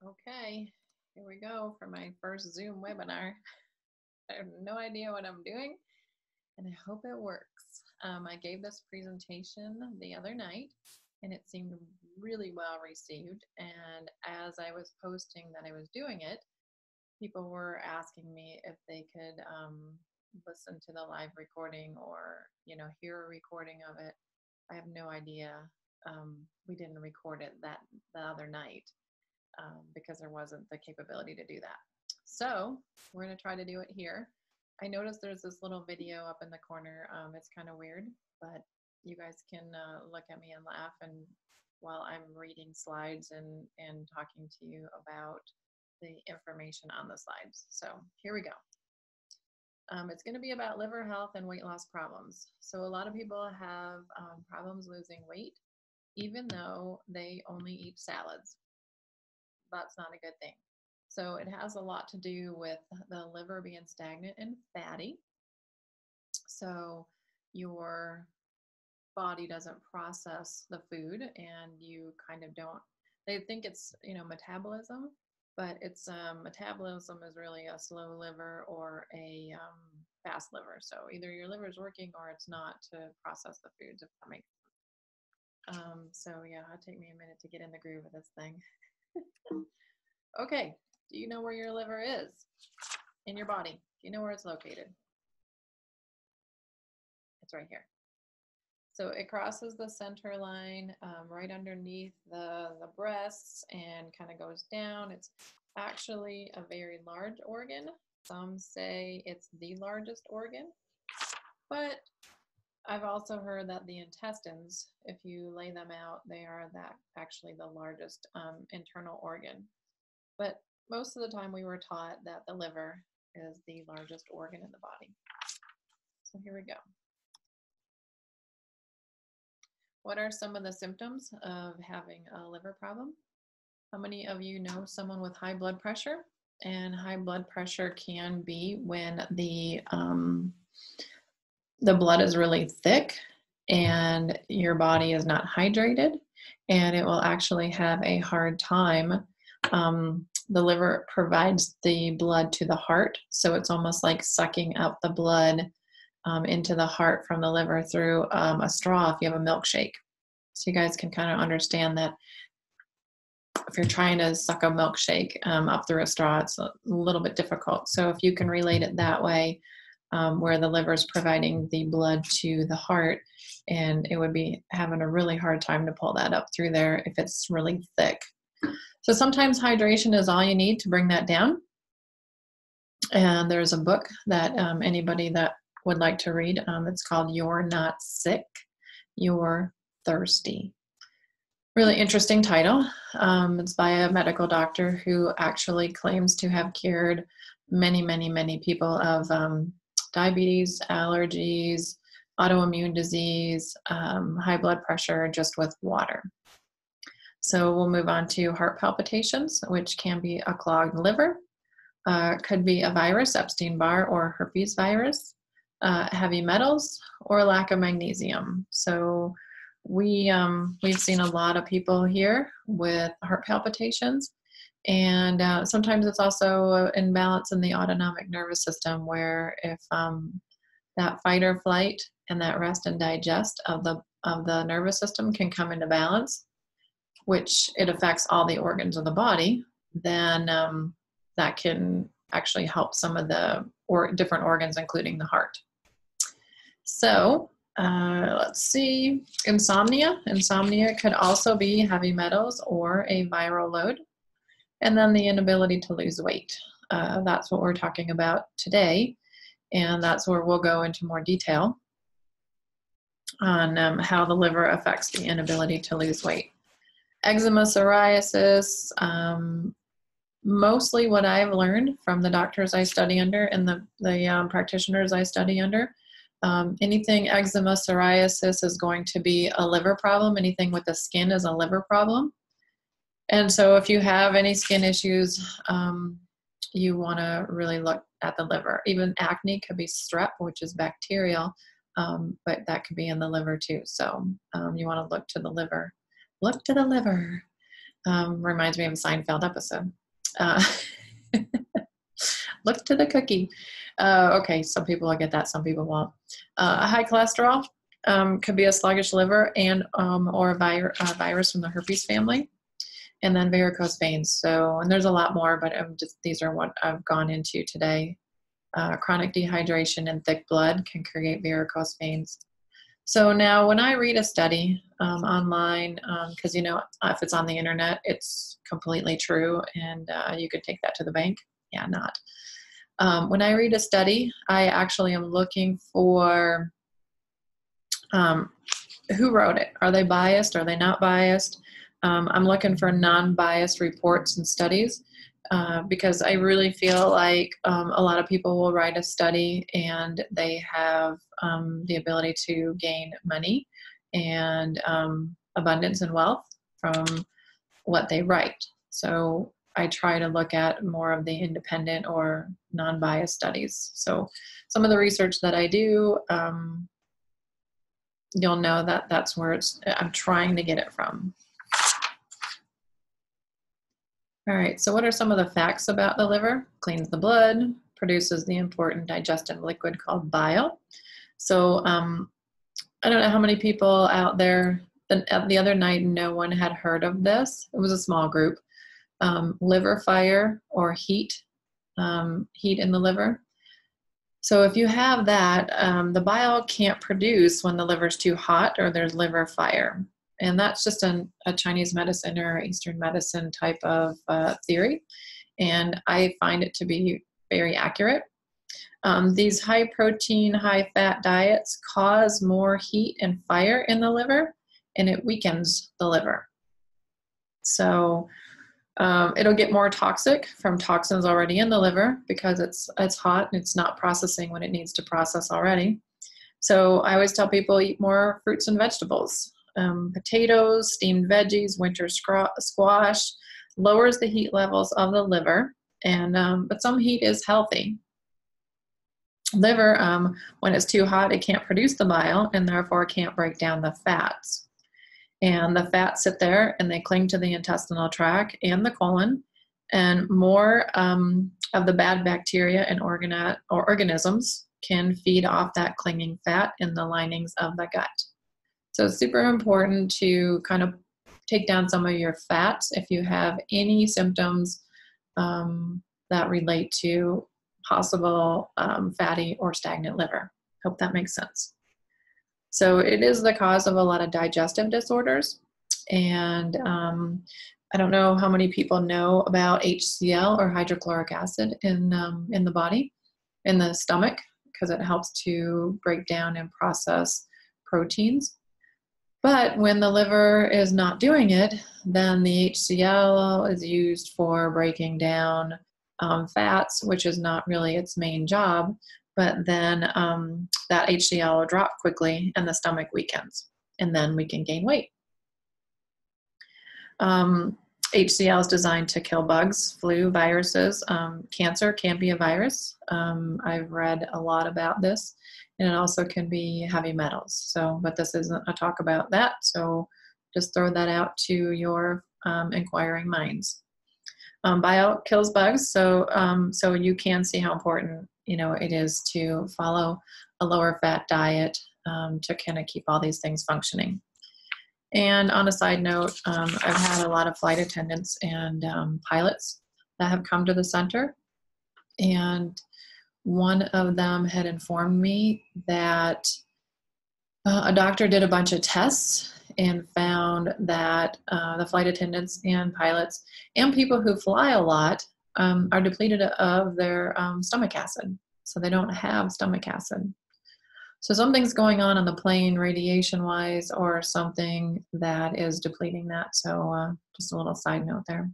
Okay, here we go for my first Zoom webinar. I have no idea what I'm doing, and I hope it works. I gave this presentation the other night, and it seemed really well received. And as I was posting that I was doing it, people were asking me if they could listen to the live recording or, hear a recording of it. I have no idea. We didn't record it the other night. Because there wasn't the capability to do that. So we're going to try to do it here. I noticed there's this little video up in the corner. It's kind of weird, but you guys can look at me and laugh and while I'm reading slides and talking to you about the information on the slides. So here we go. It's going to be about liver health and weight loss problems. So a lot of people have problems losing weight, even though they only eat salads. That's not a good thing. So it has a lot to do with the liver being stagnant and fatty. So your body doesn't process the food and you kind of don't, they think it's, metabolism, but it's metabolism is really a slow liver or a fast liver. So either your liver is working or it's not to process the foods, if that makes sense. So yeah, it'll take me a minute to get in the groove of this thing. Okay, do you know where your liver is in your body? Do you know where it's located? It's right here. So it crosses the center line right underneath the breasts and kind of goes down. It's actually a very large organ. Some say it's the largest organ, but I've also heard that the intestines, if you lay them out, they are actually the largest internal organ. But most of the time we were taught that the liver is the largest organ in the body. So here we go. What are some of the symptoms of having a liver problem? How many of you know someone with high blood pressure? And high blood pressure can be when the blood is really thick and your body is not hydrated, and it will actually have a hard time. The liver provides the blood to the heart, so it's almost like sucking up the blood into the heart from the liver through a straw if you have a milkshake. So you guys can kind of understand that if you're trying to suck a milkshake up through a straw, it's a little bit difficult. So if you can relate it that way, where the liver is providing the blood to the heart, and it would be having a really hard time to pull that up through there if it's really thick. So sometimes hydration is all you need to bring that down. And there's a book that anybody that would like to read, it's called You're Not Sick, You're Thirsty. Really interesting title. It's by a medical doctor who actually claims to have cured many, many, many people of diabetes, allergies, autoimmune disease, high blood pressure, just with water. So we'll move on to heart palpitations, which can be a clogged liver. Could be a virus, Epstein-Barr or herpes virus, heavy metals, or lack of magnesium. So we've seen a lot of people here with heart palpitations, and sometimes it's also an imbalance in the autonomic nervous system, where if that fight or flight and that rest and digest of the nervous system can come into balance, which it affects all the organs of the body, then that can actually help some of the different organs, including the heart. So let's see, insomnia. Insomnia could also be heavy metals or a viral load. And then the inability to lose weight. That's what we're talking about today. And that's where we'll go into more detail on how the liver affects the inability to lose weight. Eczema, psoriasis, mostly what I've learned from the doctors I study under and the practitioners I study under, anything eczema, psoriasis is going to be a liver problem. Anything with the skin is a liver problem. And so if you have any skin issues, you want to really look at the liver. Even acne could be strep, which is bacterial, but that could be in the liver too. So you want to look to the liver. Look to the liver. Reminds me of a Seinfeld episode. Uh, look to the cookie. Okay, some people will get that, some people won't. High cholesterol could be a sluggish liver and or a virus from the herpes family. And then varicose veins. So, and there's a lot more, but these are what I've gone into today. Chronic dehydration and thick blood can create varicose veins. So now when I read a study online, because if it's on the internet, it's completely true and you could take that to the bank. Yeah, not. When I read a study, I actually am looking for who wrote it. Are they biased? Are they not biased? I'm looking for non-biased reports and studies because I really feel like a lot of people will write a study and they have the ability to gain money and abundance and wealth from what they write. So I try to look at more of the independent or non-biased studies. So some of the research that I do, you'll know that that's where I'm trying to get it from. All right, so what are some of the facts about the liver? Cleans the blood, produces the important digestive liquid called bile. So I don't know how many people out there, the other night no one had heard of this. It was a small group. Liver fire or heat in the liver. So if you have that, the bile can't produce when the liver's too hot or there's liver fire. And that's just a Chinese medicine or Eastern medicine type of theory. And I find it to be very accurate. These high protein, high fat diets cause more heat and fire in the liver, and it weakens the liver. So it'll get more toxic from toxins already in the liver because it's hot and it's not processing when it needs to process already. So I always tell people eat more fruits and vegetables. Potatoes, steamed veggies, winter squash lowers the heat levels of the liver, and but some heat is healthy. Liver, when it's too hot, it can't produce the bile and therefore can't break down the fats. And the fats sit there and they cling to the intestinal tract and the colon, and more of the bad bacteria and organisms can feed off that clinging fat in the linings of the gut. So it's super important to kind of take down some of your fats if you have any symptoms that relate to possible fatty or stagnant liver. Hope that makes sense. So it is the cause of a lot of digestive disorders. And I don't know how many people know about HCl or hydrochloric acid in the body, in the stomach, because it helps to break down and process proteins. But when the liver is not doing it, then the HCl is used for breaking down fats, which is not really its main job. But then that HCl will drop quickly and the stomach weakens, and then we can gain weight. HCl is designed to kill bugs, flu, viruses. Cancer can be a virus. I've read a lot about this, and it also can be heavy metals. So, but this isn't a talk about that. So just throw that out to your inquiring minds. Bile kills bugs. So you can see how important, it is to follow a lower fat diet to kind of keep all these things functioning. And on a side note, I've had a lot of flight attendants and pilots that have come to the center. And one of them had informed me that a doctor did a bunch of tests and found that the flight attendants and pilots and people who fly a lot are depleted of their stomach acid. So they don't have stomach acid. So something's going on the plane radiation-wise or something that is depleting that. So just a little side note there.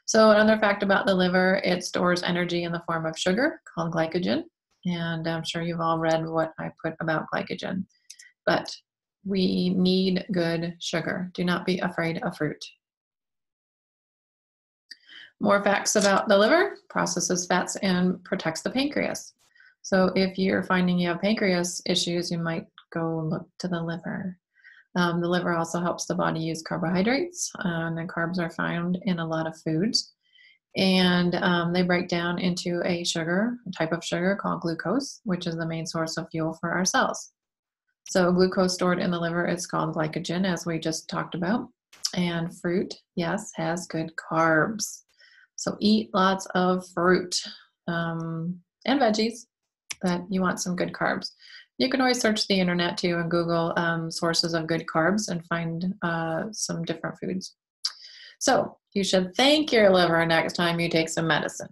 So another fact about the liver, it stores energy in the form of sugar called glycogen. And I'm sure you've all read what I put about glycogen. But we need good sugar. Do not be afraid of fruit. More facts about the liver: processes fats and protects the pancreas. So if you're finding you have pancreas issues, you might go look to the liver. The liver also helps the body use carbohydrates, and then carbs are found in a lot of foods. And they break down into a type of sugar called glucose, which is the main source of fuel for our cells. So glucose stored in the liver is called glycogen, as we just talked about. And fruit, yes, has good carbs. So eat lots of fruit and veggies, but you want some good carbs. You can always search the internet too and Google sources of good carbs and find some different foods. So you should thank your liver next time you take some medicine,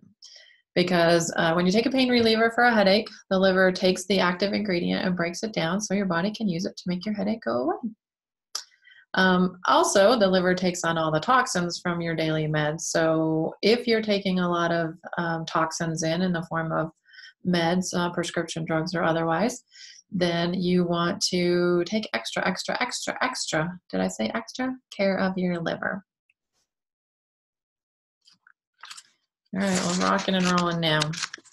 because when you take a pain reliever for a headache, the liver takes the active ingredient and breaks it down so your body can use it to make your headache go away. Also, the liver takes on all the toxins from your daily meds. So if you're taking a lot of toxins in the form of meds, prescription drugs or otherwise, then you want to take extra, did I say extra? Care of your liver. All right, we're rocking and rolling now.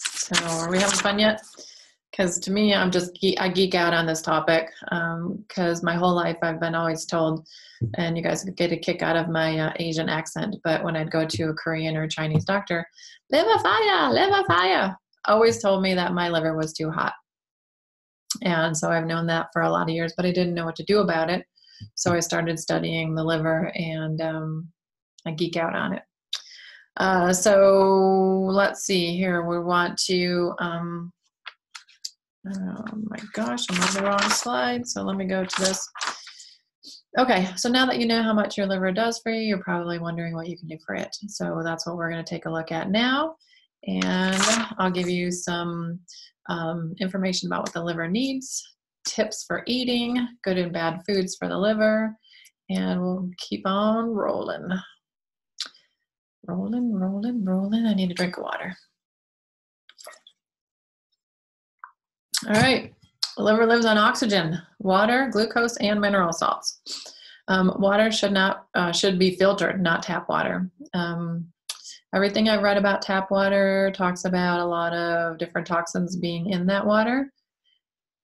So are we having fun yet? Because to me, I geek out on this topic because my whole life I've been always told, and you guys get a kick out of my Asian accent, but when I'd go to a Korean or Chinese doctor, liver fire, always told me that my liver was too hot. And so I've known that for a lot of years, but I didn't know what to do about it. So I started studying the liver, and I geek out on it. So let's see here. We want to, oh my gosh, I'm on the wrong slide. So let me go to this. Okay, so now that you know how much your liver does for you, you're probably wondering what you can do for it. So that's what we're going to take a look at now. And I'll give you some information about what the liver needs, tips for eating, good and bad foods for the liver, and we'll keep on rolling. Rolling. I need a drink of water. All right. The liver lives on oxygen, water, glucose, and mineral salts. Water should be filtered, not tap water. Everything I've read about tap water talks about a lot of different toxins being in that water,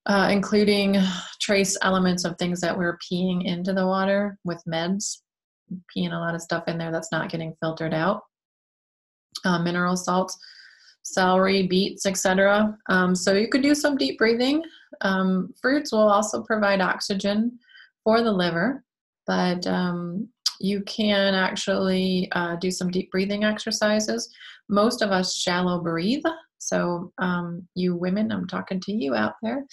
including trace elements of things that we're peeing into the water with meds. Peeing a lot of stuff in there that's not getting filtered out. Mineral salts, celery, beets, etc. So you could do some deep breathing. Fruits will also provide oxygen for the liver, but you can actually do some deep breathing exercises. Most of us shallow breathe. So you women, I'm talking to you out there,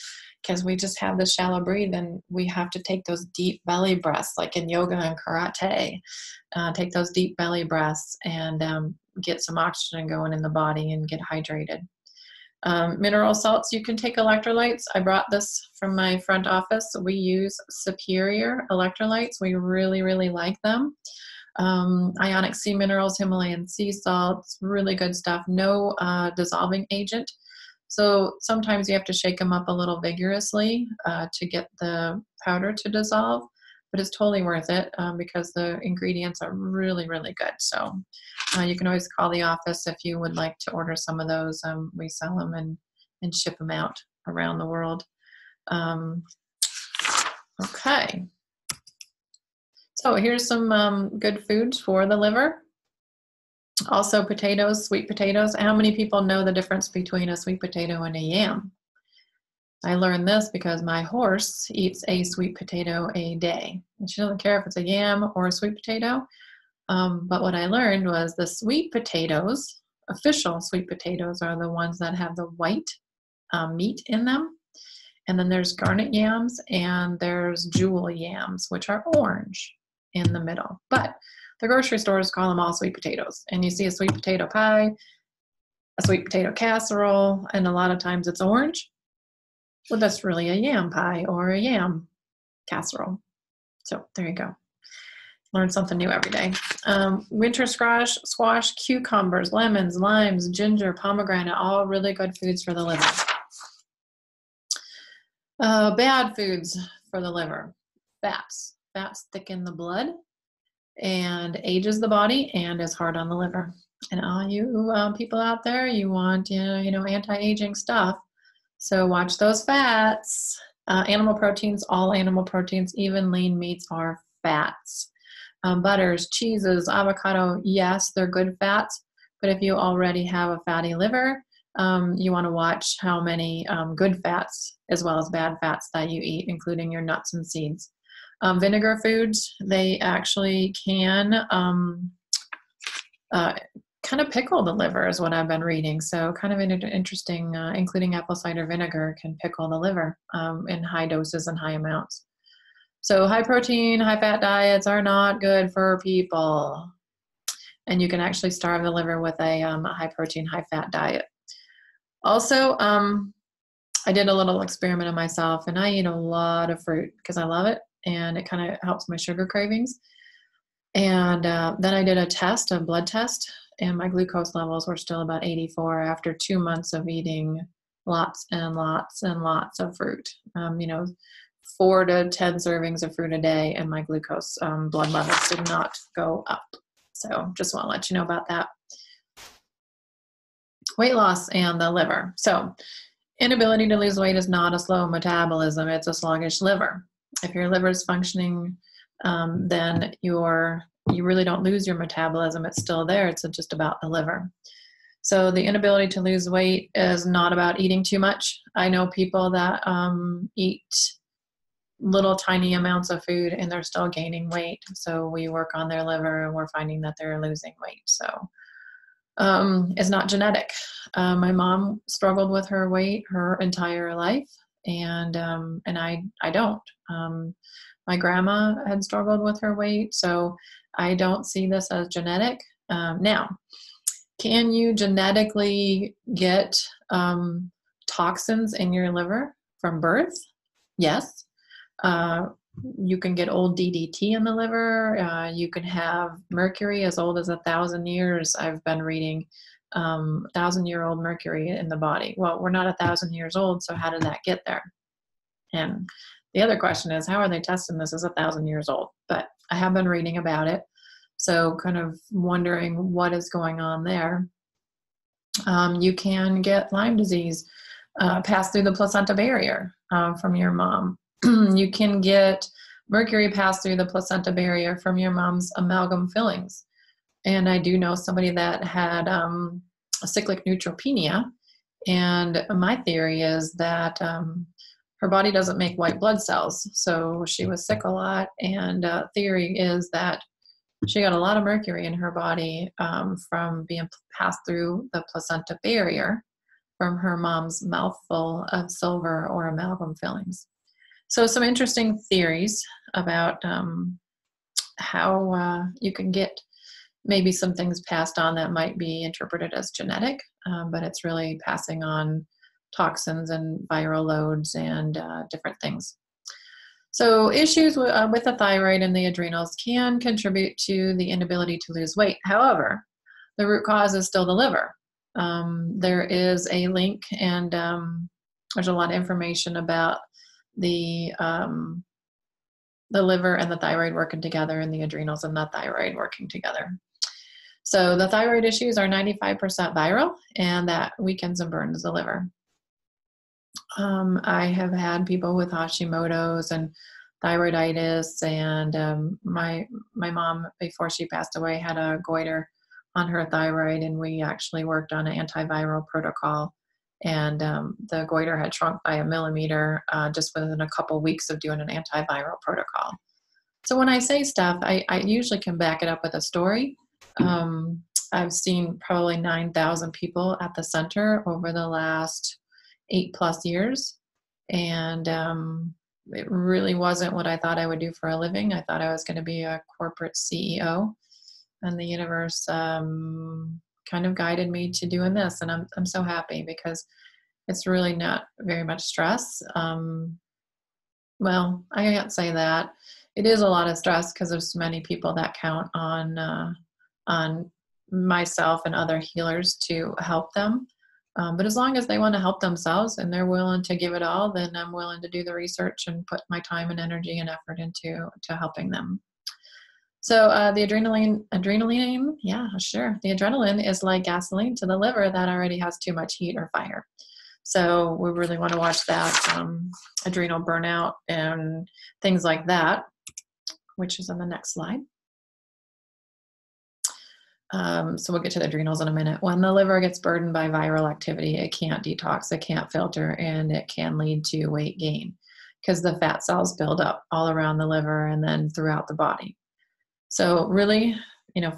because we just have the shallow breathe, and we have to take those deep belly breaths, like in yoga and karate. Take those deep belly breaths and get some oxygen going in the body and get hydrated. Mineral salts, you can take electrolytes. I brought this from my front office. We use Superior electrolytes. We really, really like them. Ionic sea minerals, Himalayan sea salts, really good stuff. No dissolving agent. So sometimes you have to shake them up a little vigorously to get the powder to dissolve, but it's totally worth it because the ingredients are really, really good. So you can always call the office if you would like to order some of those. We sell them and ship them out around the world. Okay. So here's some good foods for the liver. Also potatoes, sweet potatoes. How many people know the difference between a sweet potato and a yam? I learned this because my horse eats a sweet potato a day. And she doesn't care if it's a yam or a sweet potato. But what I learned was the sweet potatoes, official sweet potatoes, are the ones that have the white meat in them. And then there's garnet yams and there's jewel yams, which are orange in the middle. But the grocery stores call them all sweet potatoes. And you see a sweet potato pie, a sweet potato casserole, and a lot of times it's orange. Well, that's really a yam pie or a yam casserole. So there you go. Learn something new every day. Winter squash, cucumbers, lemons, limes, ginger, pomegranate, all really good foods for the liver. Bad foods for the liver. Fats. Fats thicken the blood and ages the body and is hard on the liver. And all you people out there, you want anti-aging stuff. So watch those fats. Animal proteins, all animal proteins, even lean meats, are fats. Butters, cheeses, avocado, yes, they're good fats, but if you already have a fatty liver, you want to watch how many good fats as well as bad fats that you eat, including your nuts and seeds. Vinegar foods, they actually can kind of pickle the liver is what I've been reading. So kind of interesting, including apple cider vinegar can pickle the liver in high doses and high amounts. So high protein, high fat diets are not good for people. And you can actually starve the liver with a high protein, high fat diet. Also, I did a little experiment on myself, and I eat a lot of fruit because I love it, and it kind of helps my sugar cravings. And then I did a blood test, and my glucose levels were still about 84 after 2 months of eating lots and lots and lots of fruit. 4 to 10 servings of fruit a day, and my glucose blood levels did not go up. So just want to let you know about that. Weight loss and the liver. So inability to lose weight is not a slow metabolism. It's a sluggish liver. If your liver is functioning, then you really don't lose your metabolism. It's still there. It's just about the liver. So the inability to lose weight is not about eating too much. I know people that eat little tiny amounts of food and they're still gaining weight. So we work on their liver and we're finding that they're losing weight. So it's not genetic. My mom struggled with her weight her entire life, and I don't. My grandma had struggled with her weight, so I don't see this as genetic. Now, can you genetically get toxins in your liver from birth? Yes. You can get old DDT in the liver. You can have mercury as old as 1,000 years. I've been reading 1,000-year-old mercury in the body. Well, we're not 1,000 years old, so how did that get there? And the other question is, how are they testing this as 1,000 years old? But I have been reading about it, so kind of wondering what is going on there. You can get Lyme disease passed through the placenta barrier from your mom. You can get mercury passed through the placenta barrier from your mom's amalgam fillings. And I do know somebody that had a cyclic neutropenia. And my theory is that her body doesn't make white blood cells. So she was sick a lot. And theory is that she got a lot of mercury in her body from being passed through the placenta barrier from her mom's mouthful of silver or amalgam fillings. So some interesting theories about how you can get maybe some things passed on that might be interpreted as genetic, but it's really passing on toxins and viral loads and different things. So issues with the thyroid and the adrenals can contribute to the inability to lose weight. However, the root cause is still the liver. There is a link, and there's a lot of information about the liver and the thyroid working together, and the adrenals and the thyroid working together. So the thyroid issues are 95% viral, and that weakens and burns the liver. I have had people with Hashimoto's and thyroiditis, and my mom, before she passed away, had a goiter on her thyroid, and we actually worked on an antiviral protocol, and the goiter had shrunk by 1 millimeter just within a couple weeks of doing an antiviral protocol. So when I say stuff, I usually can back it up with a story. I've seen probably 9,000 people at the center over the last 8+ years. And it really wasn't what I thought I would do for a living. I thought I was going to be a corporate CEO, and the universe kind of guided me to doing this. And I'm so happy because it's really not very much stress. Well, I can't say that. It is a lot of stress because there's so many people that count on myself and other healers to help them. But as long as they want to help themselves and they're willing to give it all, then I'm willing to do the research and put my time and energy and effort into helping them. So the adrenaline, yeah, sure. The adrenaline is like gasoline to the liver that already has too much heat or fire. So we really want to watch that, adrenal burnout and things like that, which is on the next slide. So we'll get to the adrenals in a minute. When the liver gets burdened by viral activity, it can't detox, it can't filter, and it can lead to weight gain because the fat cells build up all around the liver and then throughout the body. So really,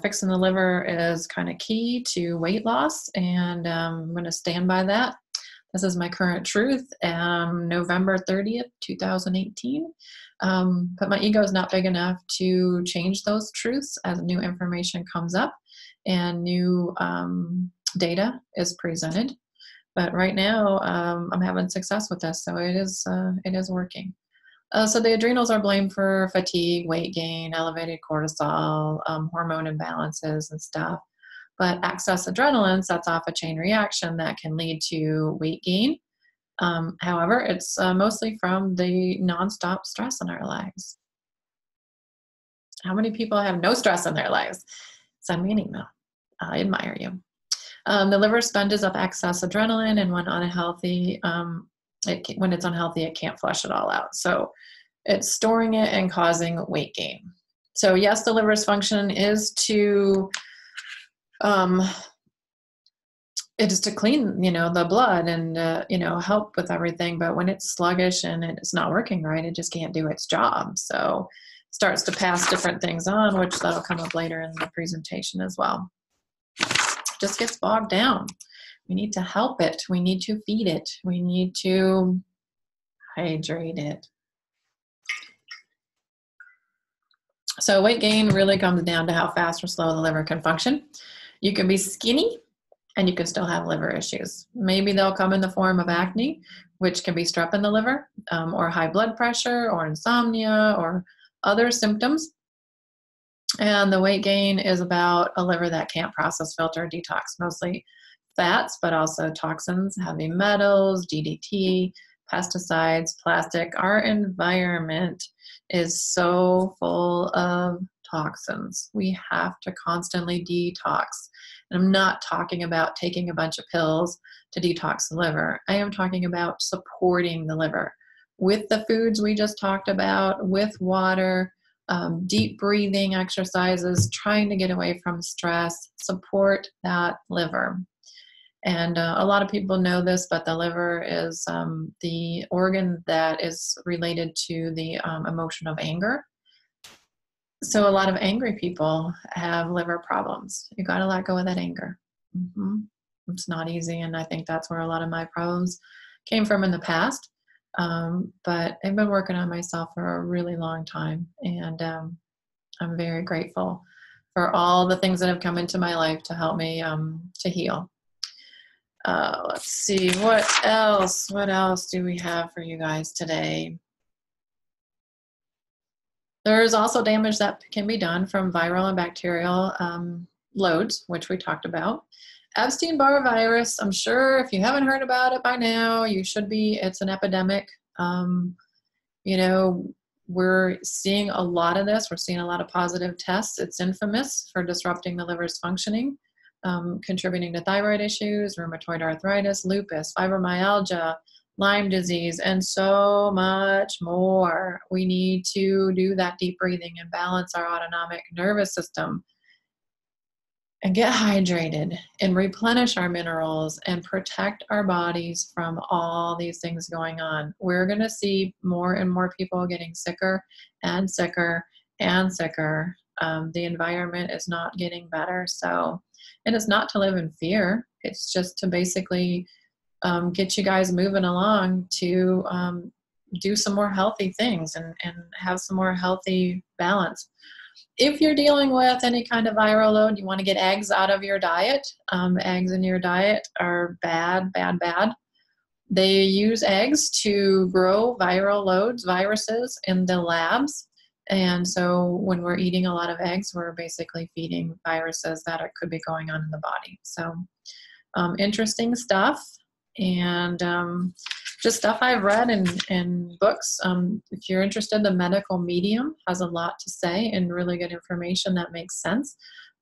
fixing the liver is kind of key to weight loss, and I'm going to stand by that. This is my current truth, November 30th, 2018. But my ego is not big enough to change those truths as new information comes up and new data is presented. But right now, I'm having success with this, so it is working. So the adrenals are blamed for fatigue, weight gain, elevated cortisol, hormone imbalances and stuff. But excess adrenaline sets off a chain reaction that can lead to weight gain. However, it's mostly from the nonstop stress in our lives. How many people have no stress in their lives? Send me an email. I admire you. The liver sponges up excess adrenaline, and when unhealthy, when it's unhealthy, it can't flush it all out. So it's storing it and causing weight gain. So yes, the liver's function is to it is to clean, the blood and, help with everything. But when it's sluggish and it's not working right, it just can't do its job. So it starts to pass different things on, which that'll come up later in the presentation as well. It just gets bogged down. We need to help it. We need to feed it. We need to hydrate it. So weight gain really comes down to how fast or slow the liver can function. You can be skinny and you can still have liver issues. Maybe they'll come in the form of acne, which can be strep in the liver, or high blood pressure, or insomnia, or other symptoms. And the weight gain is about a liver that can't process, filter, detox, mostly fats, but also toxins, heavy metals, DDT, pesticides, plastic. Our environment is so full of toxins. We have to constantly detox. And I'm not talking about taking a bunch of pills to detox the liver. I am talking about supporting the liver with the foods we just talked about, with water, deep breathing exercises, trying to get away from stress, support that liver. And a lot of people know this, but the liver is the organ that is related to the emotion of anger. So a lot of angry people have liver problems. You got to let go of that anger. It's not easy, and I think that's where a lot of my problems came from in the past. But I've been working on myself for a really long time, and I'm very grateful for all the things that have come into my life to help me to heal. Let's see, what else do we have for you guys today? There is also damage that can be done from viral and bacterial loads, which we talked about. Epstein-Barr virus, I'm sure if you haven't heard about it by now, you should be. It's an epidemic. We're seeing a lot of this. We're seeing a lot of positive tests. It's infamous for disrupting the liver's functioning, contributing to thyroid issues, rheumatoid arthritis, lupus, fibromyalgia, Lyme disease, and so much more. We need to do that deep breathing and balance our autonomic nervous system and get hydrated and replenish our minerals and protect our bodies from all these things going on. We're going to see more and more people getting sicker and sicker and sicker. The environment is not getting better. So, and it's not to live in fear. It's just to basically get you guys moving along to do some more healthy things and have some more healthy balance. If you're dealing with any kind of viral load, you want to get eggs out of your diet. Eggs in your diet are bad, bad, bad. They use eggs to grow viral loads, viruses in the labs. And so when we're eating a lot of eggs, we're basically feeding viruses that could be going on in the body. So interesting stuff. And just stuff I've read in books. If you're interested, the medical medium has a lot to say and really good information that makes sense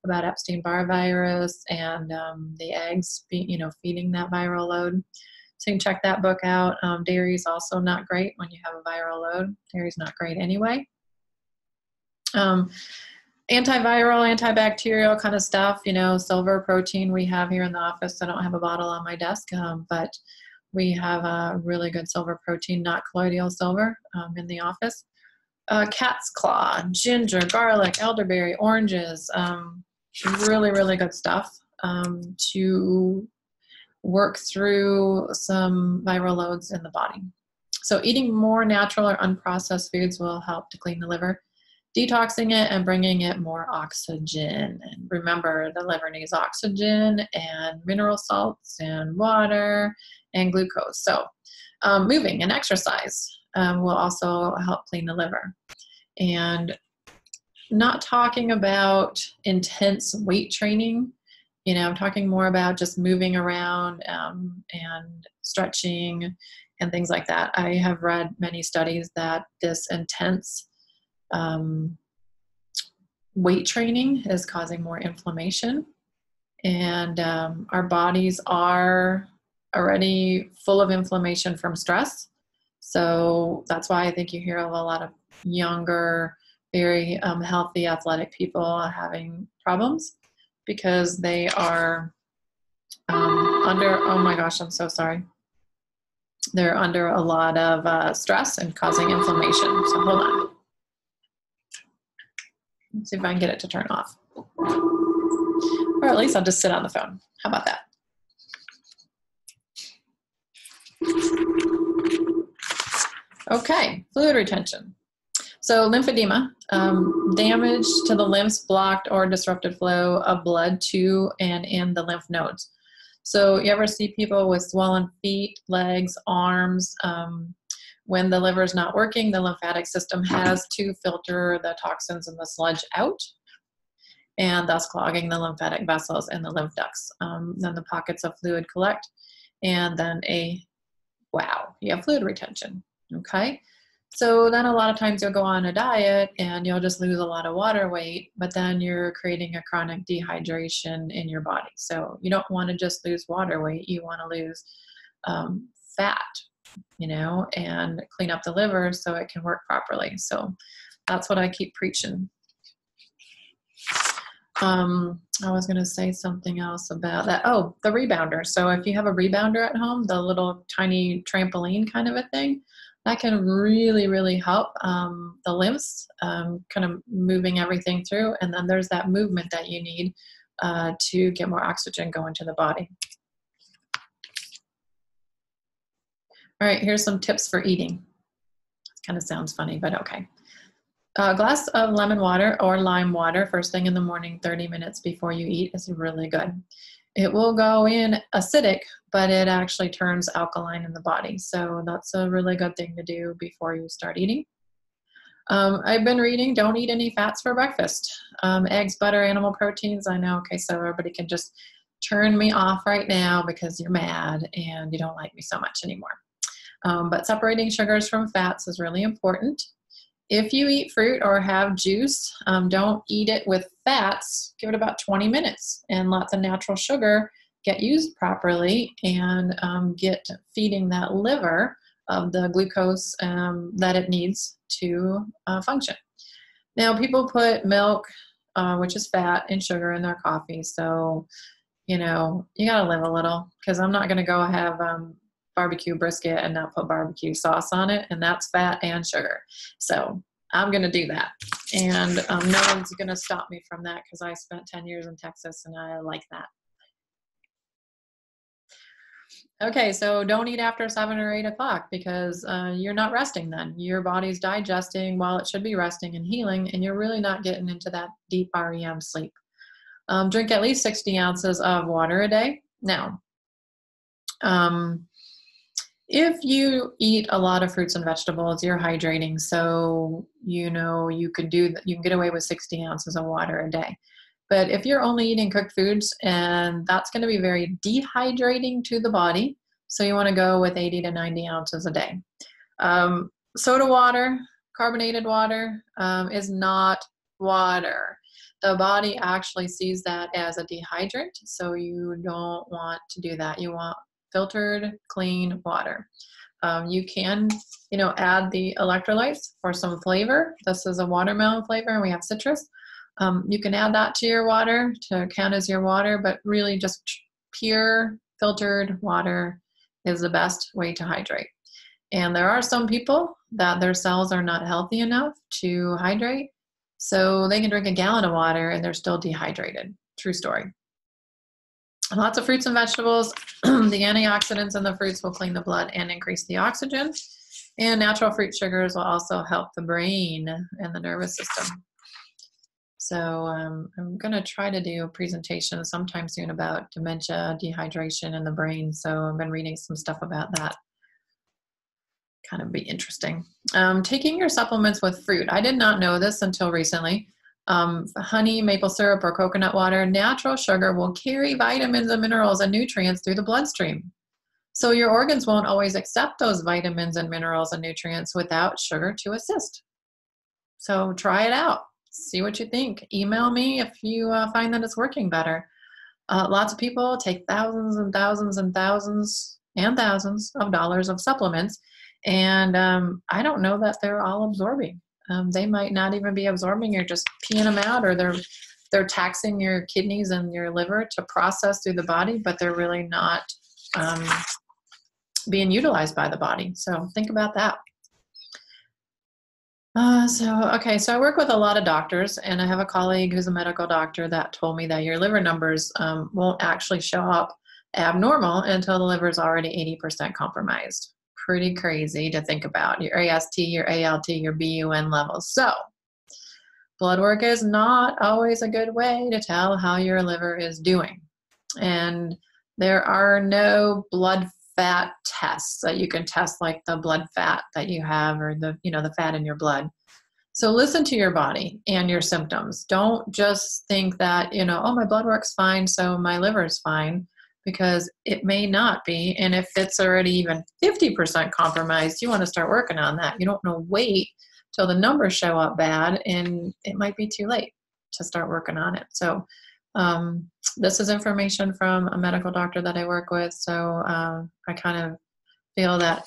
about Epstein-Barr virus and the eggs, feeding that viral load. So you can check that book out. Dairy is also not great when you have a viral load. Dairy is not great anyway. Antiviral, antibacterial kind of stuff, you know, silver protein we have here in the office. I don't have a bottle on my desk, but we have a really good silver protein, not colloidal silver, in the office. Cat's claw, ginger, garlic, elderberry, oranges, really, really good stuff to work through some viral loads in the body. So eating more natural or unprocessed foods will help to clean the liver, detoxing it and bringing it more oxygen. And remember, the liver needs oxygen and mineral salts and water and glucose. So moving and exercise will also help clean the liver. And not talking about intense weight training, you know, I'm talking more about just moving around and stretching and things like that. I have read many studies that this intense weight training is causing more inflammation, and our bodies are already full of inflammation from stress. So that's why I think you hear of a lot of younger, very healthy, athletic people having problems, because they are under, oh my gosh, I'm so sorry. They're under a lot of stress and causing inflammation. So hold on. Let's see if I can get it to turn off. Or at least I'll just sit on the phone. How about that? Okay, fluid retention. So lymphedema, damage to the lymphs, blocked or disrupted flow of blood to and in the lymph nodes. So you ever see people with swollen feet, legs, arms? When the liver is not working, the lymphatic system has to filter the toxins and the sludge out, and thus clogging the lymphatic vessels and the lymph ducts. Then the pockets of fluid collect, and then you have fluid retention, okay? So then a lot of times you'll go on a diet and you'll just lose a lot of water weight, but then you're creating a chronic dehydration in your body. So you don't want to just lose water weight, you want to lose fat, you know, and clean up the liver so it can work properly. So that's what I keep preaching. I was going to say something else about that. Oh, the rebounder. So if you have a rebounder at home, the little tiny trampoline kind of a thing, that can really, really help the lymphs, kind of moving everything through. And then there's that movement that you need to get more oxygen going to the body. All right, here's some tips for eating. Kind of sounds funny, but okay. A glass of lemon water or lime water first thing in the morning, 30 minutes before you eat, is really good. It will go in acidic, but it actually turns alkaline in the body. So that's a really good thing to do before you start eating. I've been reading, don't eat any fats for breakfast. Eggs, butter, animal proteins. I know, okay, so everybody can just turn me off right now because you're mad and you don't like me so much anymore. But separating sugars from fats is really important. If you eat fruit or have juice, don't eat it with fats. Give it about 20 minutes and let the natural sugar get used properly and get feeding that liver of the glucose that it needs to function. Now, people put milk, which is fat, and sugar in their coffee. So, you know, you got to live a little, because I'm not going to go have barbecue brisket and not put barbecue sauce on it, and that's fat and sugar. So I'm going to do that, and no one's going to stop me from that, because I spent 10 years in Texas and I like that. Okay, so don't eat after 7 or 8 o'clock, because you're not resting then. Your body's digesting while it should be resting and healing, and you're really not getting into that deep REM sleep. Drink at least 60 ounces of water a day. Now, if you eat a lot of fruits and vegetables, you're hydrating. So, you know, you can get away with 60 ounces of water a day. But if you're only eating cooked foods, and that's going to be very dehydrating to the body, so you want to go with 80 to 90 ounces a day. Soda water, carbonated water, is not water. The body actually sees that as a dehydrant, so you don't want to do that. You want filtered, clean water. You can, add the electrolytes for some flavor. This is a watermelon flavor, and we have citrus. You can add that to your water to count as your water, but really just pure filtered water is the best way to hydrate. And there are some people that their cells are not healthy enough to hydrate, so they can drink a gallon of water and they're still dehydrated. True story. Lots of fruits and vegetables. The antioxidants in the fruits will clean the blood and increase the oxygen. And natural fruit sugars will also help the brain and the nervous system. So I'm going to try to do a presentation sometime soon about dementia, dehydration in the brain. So I've been reading some stuff about that. Kind of be interesting. Taking your supplements with fruit. I did not know this until recently. Honey, maple syrup, or coconut water, natural sugar will carry vitamins and minerals and nutrients through the bloodstream. So your organs won't always accept those vitamins and minerals and nutrients without sugar to assist. So try it out. See what you think. Email me if you find that it's working better. Lots of people take thousands and thousands and thousands and thousands of dollars of supplements, and I don't know that they're all absorbing. They might not even be absorbing. You're just peeing them out, or they're taxing your kidneys and your liver to process through the body, but they're really not being utilized by the body. So think about that. So I work with a lot of doctors, and I have a colleague who's a medical doctor that told me that your liver numbers won't actually show up abnormal until the liver is already 80% compromised. Pretty crazy to think about. Your AST, your ALT, your BUN levels. So blood work is not always a good way to tell how your liver is doing. And there are no blood fat tests that you can test, like the blood fat that you have, or the fat in your blood. So listen to your body and your symptoms. Don't just think that, oh, my blood work's fine, so my liver's fine, because it may not be. And if it's already even 50% compromised, you want to start working on that. You don't want to wait till the numbers show up bad, and it might be too late to start working on it. So this is information from a medical doctor that I work with. So I kind of feel that,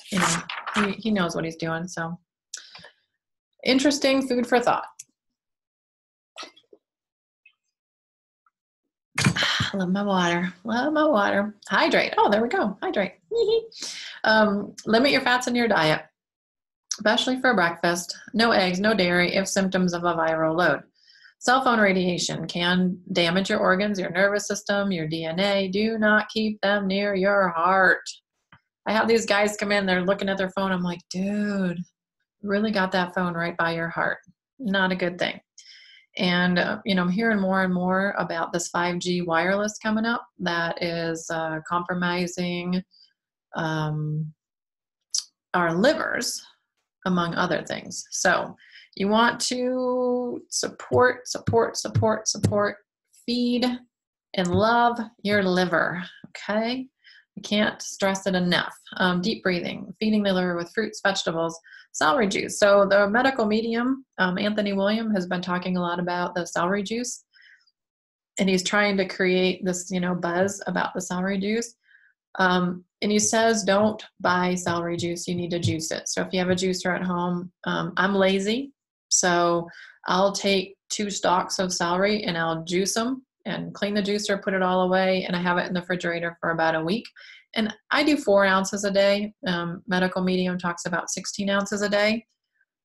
he knows what he's doing. So interesting food for thought. Love my water. Love my water. Hydrate. Oh, there we go. Hydrate. Limit your fats in your diet, especially for breakfast. No eggs, no dairy if symptoms of a viral load. Cell phone radiation can damage your organs, your nervous system, your DNA. Do not keep them near your heart. I have these guys come in, they're looking at their phone. I'm like, dude, really got that phone right by your heart. Not a good thing. And, I'm hearing more and more about this 5G wireless coming up that is compromising our livers, among other things. So you want to support, feed, and love your liver, okay? I can't stress it enough. Deep breathing, feeding the liver with fruits, vegetables, celery juice. So the medical medium, Anthony William, has been talking a lot about the celery juice, and he's trying to create this, buzz about the celery juice. And he says, don't buy celery juice. You need to juice it. So if you have a juicer at home, I'm lazy, so I'll take 2 stalks of celery and I'll juice them and clean the juicer, put it all away, and I have it in the refrigerator for about a week. And I do 4 ounces a day. Medical medium talks about 16 ounces a day.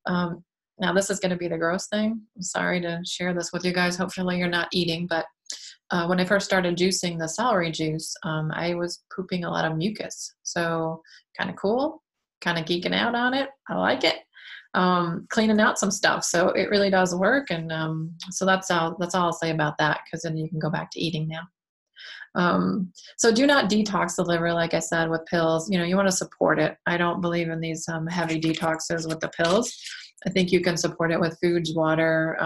Now this is going to be the gross thing. I'm sorry to share this with you guys. Hopefully you're not eating, but when I first started juicing the celery juice, I was pooping a lot of mucus. So kind of cool, kind of geeking out on it. I like it. Cleaning out some stuff. So it really does work. And so that's all I'll say about that, because then you can go back to eating now. So do not detox the liver, like I said, with pills. You want to support it. I don't believe in these heavy detoxes with the pills. I think you can support it with foods, water,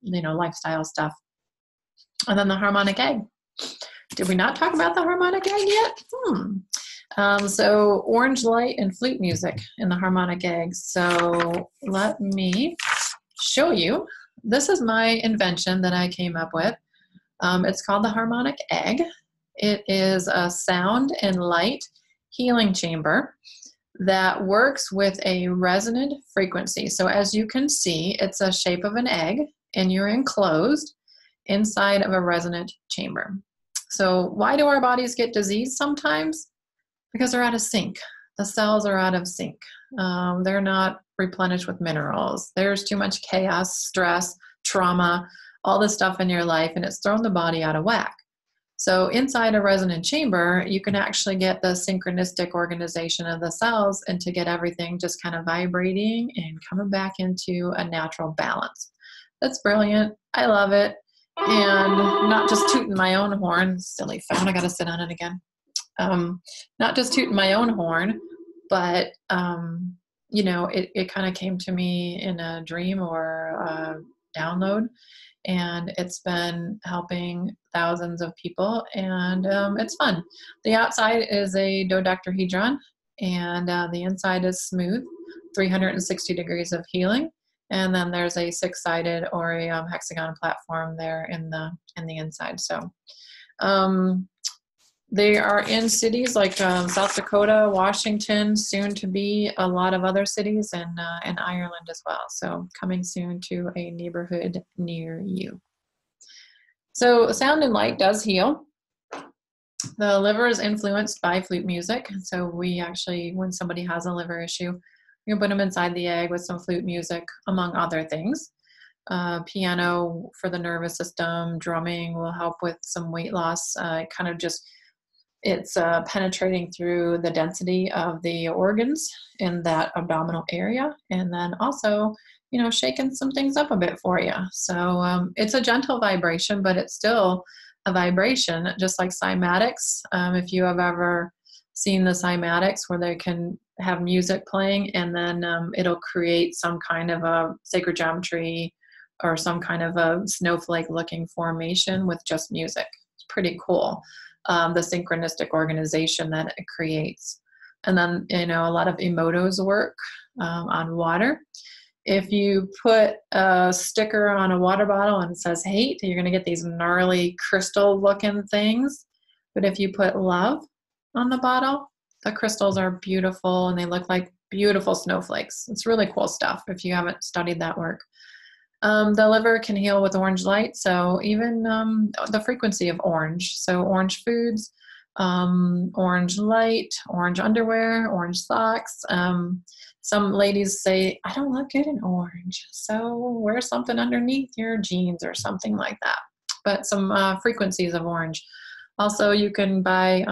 lifestyle stuff. And then the harmonic egg. Did we not talk about the harmonic egg yet? So orange light and flute music in the harmonic egg. So let me show you. This is my invention that I came up with. It's called the harmonic egg. It is a sound and light healing chamber that works with a resonant frequency. So as you can see, it's a shape of an egg, and you're enclosed inside of a resonant chamber. So why do our bodies get disease sometimes? Because they're out of sync. The cells are out of sync. They're not replenished with minerals. There's too much chaos, stress, trauma, all this stuff in your life, and it's thrown the body out of whack. So inside a resonant chamber, you can actually get the synchronistic organization of the cells and to get everything just kind of vibrating and coming back into a natural balance. That's brilliant. I love it. And not just tooting my own horn, silly phone, I got to sit on it again. Not just tooting my own horn, but, you know, it kind of came to me in a dream or a download, and it's been helping thousands of people, and it's fun. The outside is a dodecahedron, and the inside is smooth, 360 degrees of healing. And then there's a six-sided or a hexagon platform there in the inside. So they are in cities like South Dakota, Washington, soon to be a lot of other cities, and Ireland as well. So coming soon to a neighborhood near you. So sound and light does heal. The liver is influenced by flute music. So we actually, when somebody has a liver issue, you can put them inside the egg with some flute music, among other things. Piano for the nervous system, drumming will help with some weight loss. It's penetrating through the density of the organs in that abdominal area, and then also, you know, shaking some things up a bit for you. So it's a gentle vibration, but it's still a vibration, just like cymatics. If you have ever seen the cymatics where they can have music playing, and then it'll create some kind of a sacred geometry or some kind of a snowflake looking formation with just music. It's pretty cool. The synchronistic organization that it creates. And then, you know, a lot of emotos work on water. If you put a sticker on a water bottle and it says hate, you're going to get these gnarly crystal looking things. But if you put love on the bottle, the crystals are beautiful and they look like beautiful snowflakes. It's really cool stuff if you haven't studied that work. The liver can heal with orange light, so even the frequency of orange. So orange foods, orange light, orange underwear, orange socks. Some ladies say, I don't look good in orange, so wear something underneath your jeans or something like that. But some frequencies of orange. Also, you can buy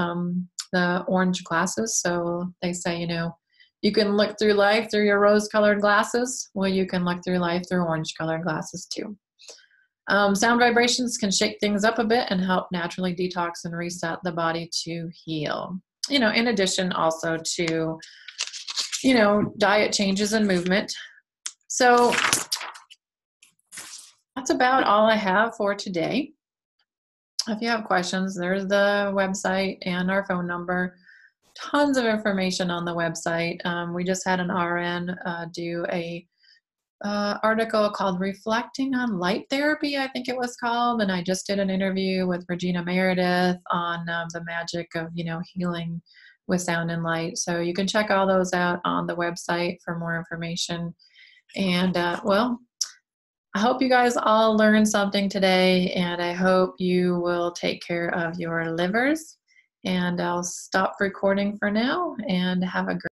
the orange glasses. So they say, you know, you can look through life through your rose-colored glasses. Well, you can look through life through orange-colored glasses too. Sound vibrations can shake things up a bit and help naturally detox and reset the body to heal. You know, in addition also to, you know, diet changes and movement. So that's about all I have for today. If you have questions, there's the website and our phone number. Tons of information on the website. We just had an RN do a article called Reflecting on Light Therapy, I think it was called, and I just did an interview with Regina Meredith on the magic of, you know, healing with sound and light. So you can check all those out on the website for more information. And well, I hope you guys all learned something today, and I hope you will take care of your livers. And I'll stop recording for now, and have a great